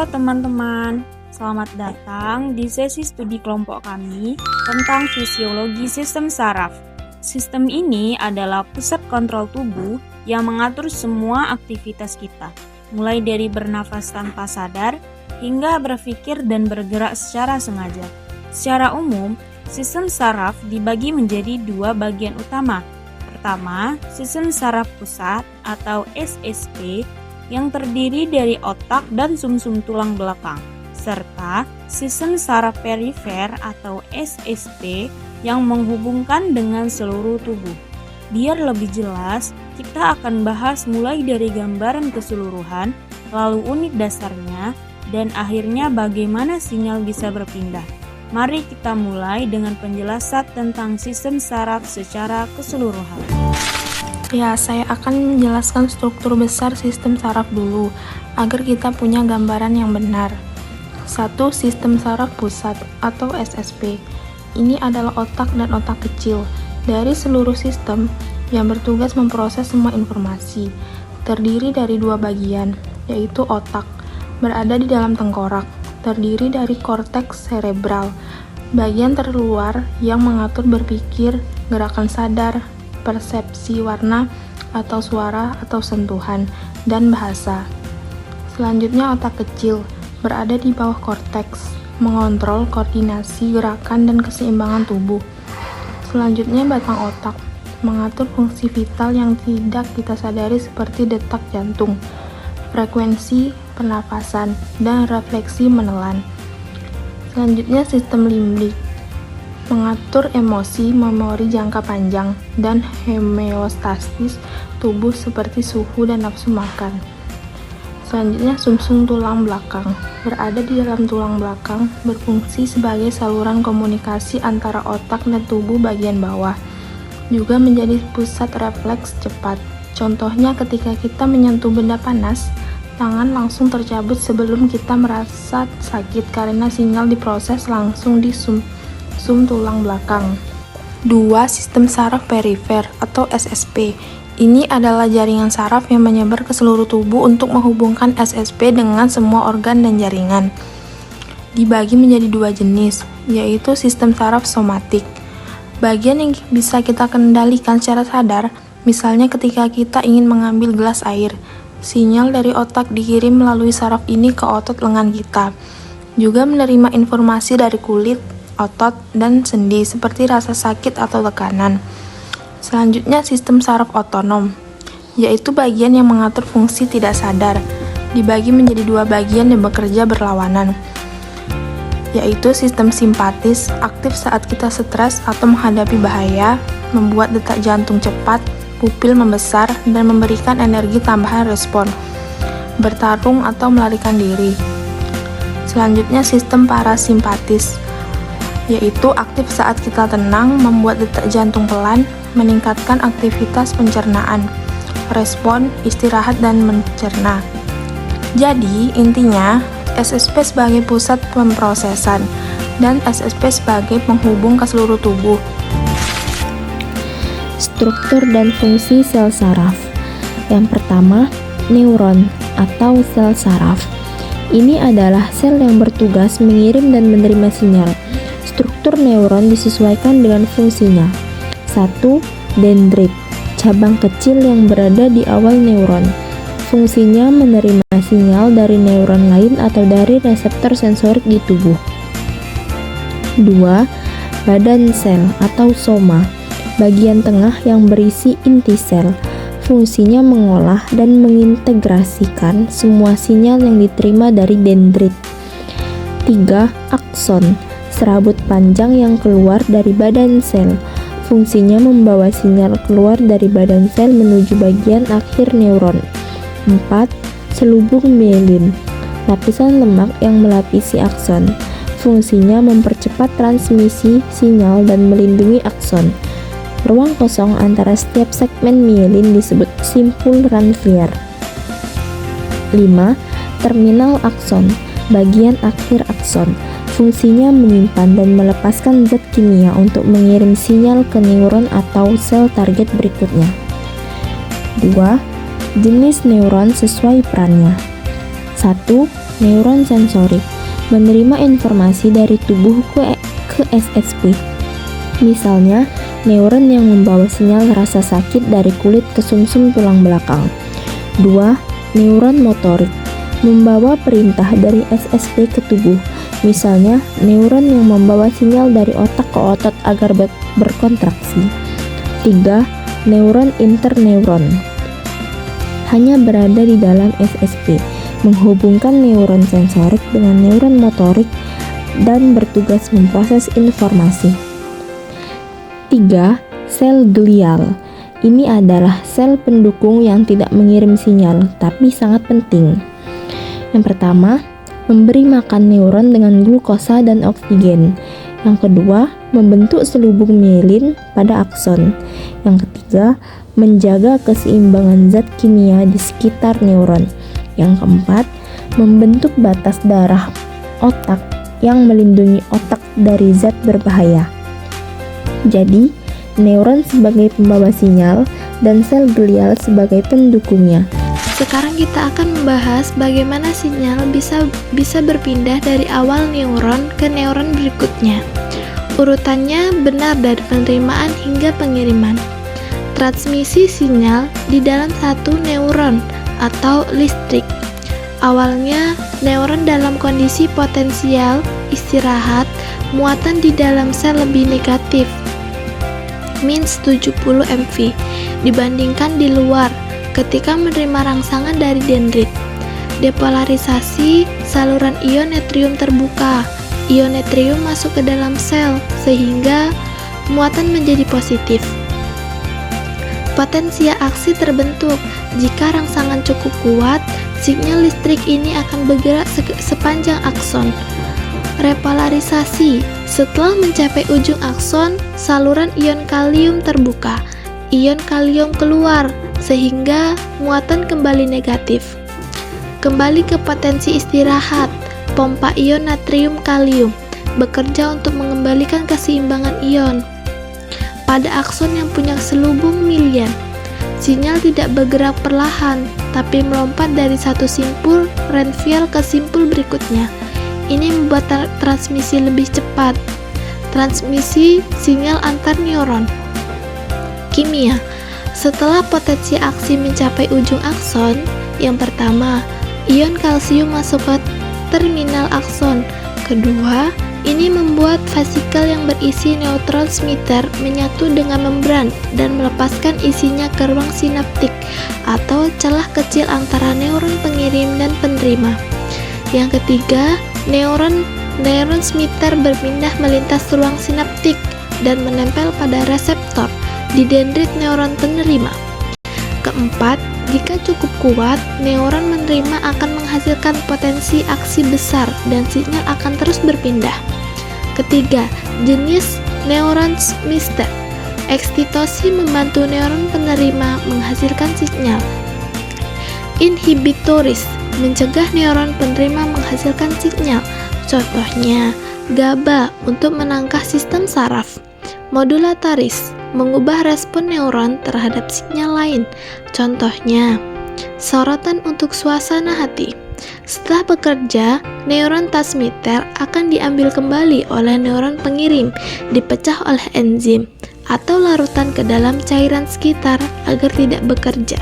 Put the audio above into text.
teman-teman, selamat datang di sesi studi kelompok kami tentang fisiologi sistem saraf. Sistem ini adalah pusat kontrol tubuh yang mengatur semua aktivitas kita, mulai dari bernafas tanpa sadar hingga berpikir dan bergerak secara sengaja. Secara umum, sistem saraf dibagi menjadi dua bagian utama. Pertama, sistem saraf pusat atau SSP yang terdiri dari otak dan sumsum tulang belakang, serta sistem saraf perifer atau SSP yang menghubungkan dengan seluruh tubuh. Biar lebih jelas, kita akan bahas mulai dari gambaran keseluruhan, lalu unit dasarnya, dan akhirnya bagaimana sinyal bisa berpindah. Mari kita mulai dengan penjelasan tentang sistem saraf secara keseluruhan. Ya, saya akan menjelaskan struktur besar sistem saraf dulu, agar kita punya gambaran yang benar. 1. Sistem saraf pusat atau SSP. Ini adalah otak dan otak kecil dari seluruh sistem yang bertugas memproses semua informasi. Terdiri dari dua bagian, yaitu otak, berada di dalam tengkorak, terdiri dari korteks cerebral, bagian terluar yang mengatur berpikir, gerakan sadar, persepsi warna atau suara atau sentuhan, dan bahasa. Selanjutnya otak kecil, berada di bawah korteks, mengontrol koordinasi gerakan dan keseimbangan tubuh. Selanjutnya batang otak, mengatur fungsi vital yang tidak kita sadari seperti detak jantung, frekuensi pernapasan, dan refleksi menelan. Selanjutnya sistem limbik, mengatur emosi, memori jangka panjang, dan homeostasis tubuh seperti suhu dan nafsu makan. Selanjutnya sumsum tulang belakang, berada di dalam tulang belakang, berfungsi sebagai saluran komunikasi antara otak dan tubuh bagian bawah. Juga menjadi pusat refleks cepat. Contohnya ketika kita menyentuh benda panas, tangan langsung tercabut sebelum kita merasa sakit karena sinyal diproses langsung di sum tulang belakang. 2. Sistem saraf perifer atau SSP. Ini adalah jaringan saraf yang menyebar ke seluruh tubuh untuk menghubungkan SSP dengan semua organ dan jaringan. Dibagi menjadi dua jenis, yaitu sistem saraf somatik. Bagian yang bisa kita kendalikan secara sadar, misalnya ketika kita ingin mengambil gelas air. Sinyal dari otak dikirim melalui saraf ini ke otot lengan kita. Juga menerima informasi dari kulit, otot, dan sendi seperti rasa sakit atau tekanan. Selanjutnya sistem saraf otonom, yaitu bagian yang mengatur fungsi tidak sadar, dibagi menjadi dua bagian yang bekerja berlawanan, yaitu sistem simpatis, aktif saat kita stres atau menghadapi bahaya, membuat detak jantung cepat, pupil membesar, dan memberikan energi tambahan respon, bertarung atau melarikan diri. Selanjutnya sistem parasimpatis, yaitu aktif saat kita tenang, membuat detak jantung pelan, meningkatkan aktivitas pencernaan, respon, istirahat, dan mencerna. Jadi, intinya, SSP sebagai pusat pemrosesan, dan SSP sebagai penghubung ke seluruh tubuh. Struktur dan fungsi sel saraf. Yang pertama, neuron atau sel saraf. Ini adalah sel yang bertugas mengirim dan menerima sinyal. Struktur neuron disesuaikan dengan fungsinya. 1. Dendrit, cabang kecil yang berada di awal neuron. Fungsinya menerima sinyal dari neuron lain atau dari reseptor sensorik di tubuh. 2. Badan sel atau soma, bagian tengah yang berisi inti sel. Fungsinya mengolah dan mengintegrasikan semua sinyal yang diterima dari dendrit. 3. Akson, serabut panjang yang keluar dari badan sel. Fungsinya membawa sinyal keluar dari badan sel menuju bagian akhir neuron. 4. Selubung mielin, lapisan lemak yang melapisi akson. Fungsinya mempercepat transmisi sinyal dan melindungi akson. Ruang kosong antara setiap segmen mielin disebut simpul Ranvier. 5. Terminal akson, bagian akhir akson. Fungsinya menyimpan dan melepaskan zat kimia untuk mengirim sinyal ke neuron atau sel target berikutnya. 2. Jenis neuron sesuai perannya. 1. neuron sensorik, menerima informasi dari tubuh ke SSP. Misalnya, neuron yang membawa sinyal rasa sakit dari kulit ke sumsum tulang belakang. 2. Neuron motorik, membawa perintah dari SSP ke tubuh. Misalnya, neuron yang membawa sinyal dari otak ke otot agar berkontraksi. 3. Neuron interneuron, hanya berada di dalam SSP, menghubungkan neuron sensorik dengan neuron motorik dan bertugas memproses informasi. 3. Sel glial. Ini adalah sel pendukung yang tidak mengirim sinyal, tapi sangat penting. Yang pertama, memberi makan neuron dengan glukosa dan oksigen. Yang kedua, membentuk selubung mielin pada akson. Yang ketiga, menjaga keseimbangan zat kimia di sekitar neuron. Yang keempat, membentuk batas darah otak yang melindungi otak dari zat berbahaya. Jadi, neuron sebagai pembawa sinyal dan sel glial sebagai pendukungnya. Sekarang kita akan membahas bagaimana sinyal bisa berpindah dari awal neuron ke neuron berikutnya. Urutannya benar dari penerimaan hingga pengiriman. Transmisi sinyal di dalam satu neuron atau listrik. Awalnya, neuron dalam kondisi potensial istirahat, muatan di dalam sel lebih negatif, min 70 MV, dibandingkan di luar ketika menerima rangsangan dari dendrit. Depolarisasi, saluran ion natrium terbuka. Ion natrium masuk ke dalam sel sehingga muatan menjadi positif. Potensia aksi terbentuk. Jika rangsangan cukup kuat, sinyal listrik ini akan bergerak sepanjang akson. Repolarisasi. Setelah mencapai ujung akson, saluran ion kalium terbuka. Ion kalium keluar sehingga muatan kembali negatif. Kembali ke potensi istirahat. Pompa ion natrium kalium bekerja untuk mengembalikan keseimbangan ion. Pada akson yang punya selubung milian, sinyal tidak bergerak perlahan, tapi melompat dari satu simpul Renfiel ke simpul berikutnya. Ini membuat transmisi lebih cepat. Transmisi sinyal antar neuron. Kimia. Setelah potensi aksi mencapai ujung akson, yang pertama, ion kalsium masuk ke terminal akson. Kedua, ini membuat vesikel yang berisi neurotransmitter menyatu dengan membran dan melepaskan isinya ke ruang sinaptik atau celah kecil antara neuron pengirim dan penerima. Yang ketiga, neuron transmitter berpindah melintas ruang sinaptik dan menempel pada reseptor di dendrit neuron penerima. Keempat, jika cukup kuat, neuron menerima akan menghasilkan potensi aksi besar dan sinyal akan terus berpindah. Ketiga, jenis neurotransmitter. Eksitosi membantu neuron penerima menghasilkan sinyal. Inhibitoris mencegah neuron penerima menghasilkan sinyal. Contohnya, GABA untuk menangkal sistem saraf. Modulatoris mengubah respon neuron terhadap sinyal lain. Contohnya, sorotan untuk suasana hati. Setelah bekerja, neuron transmitter akan diambil kembali oleh neuron pengirim, dipecah oleh enzim atau larutan ke dalam cairan sekitar agar tidak bekerja.